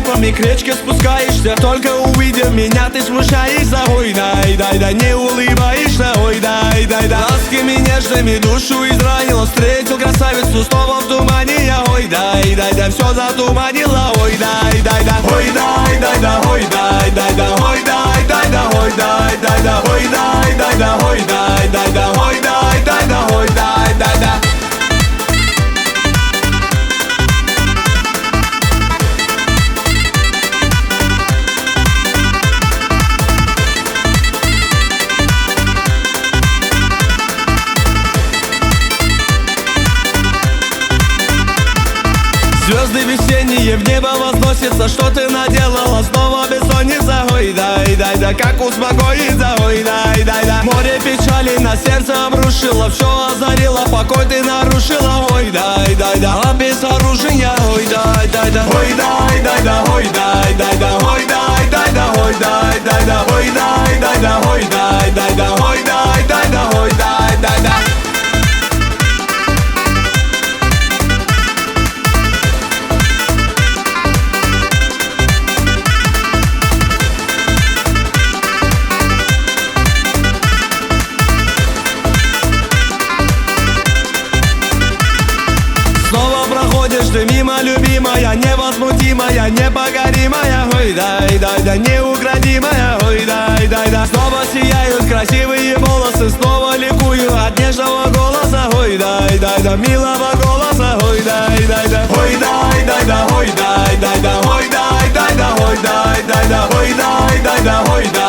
стопами к речке спускаешься. Только увидев меня, ты смущаешься. Ой, дай, дай, дай, не улыбаешься. Ой, дай, дай, дай, ласками нежными душу изранила. Встретил красавицу снова в тумане я. Ой, дай, дай, дай, все затуманила. Ой, дай, дай, дай, ой, дай, дай, дай, ой, дай, дай, дай, ой, дай, дай, дай, ой, дай, дай, дай, ой, дай, дай, дай, ой, дай, дай, дай, ой, дай, дай, дай, ой, дай, дай, дай. Звезды весенние в небо возносятся. Что ты наделала? Снова бессонница. Ой, дай, дай, дай, как успокоиться. Ой, дай, дай, дай, море печали на сердце обрушило. Все озарило, покой ты нарушила. Ой, дай, дай, дай, а без оружия. Ой, дай, дай, дай, ой, дай, дай, дай, ой, дай, дай, дай, ой, дай, дай, дай, ой, дай, дай, дай, ой, дай, дай, дай, ой, дай, дай, дай, ой, дай, дай, дай, ой, дай, дай, дай. Ты мимо, любимая, невозмутимая, непокоримая. Ой, дай, дай, дай, неукротимая. Ой, дай, дай, дай, снова сияют красивые волосы. Снова ликую от нежного голоса. Ой, дай, дай, дай, милого голоса. Ой, дай, дай, дай, ой, дай, дай, дай, ой, дай, дай, дай, ой, дай, дай, дай, ой, дай, дай, дай, ой, дай, дай, дай, ой, дай.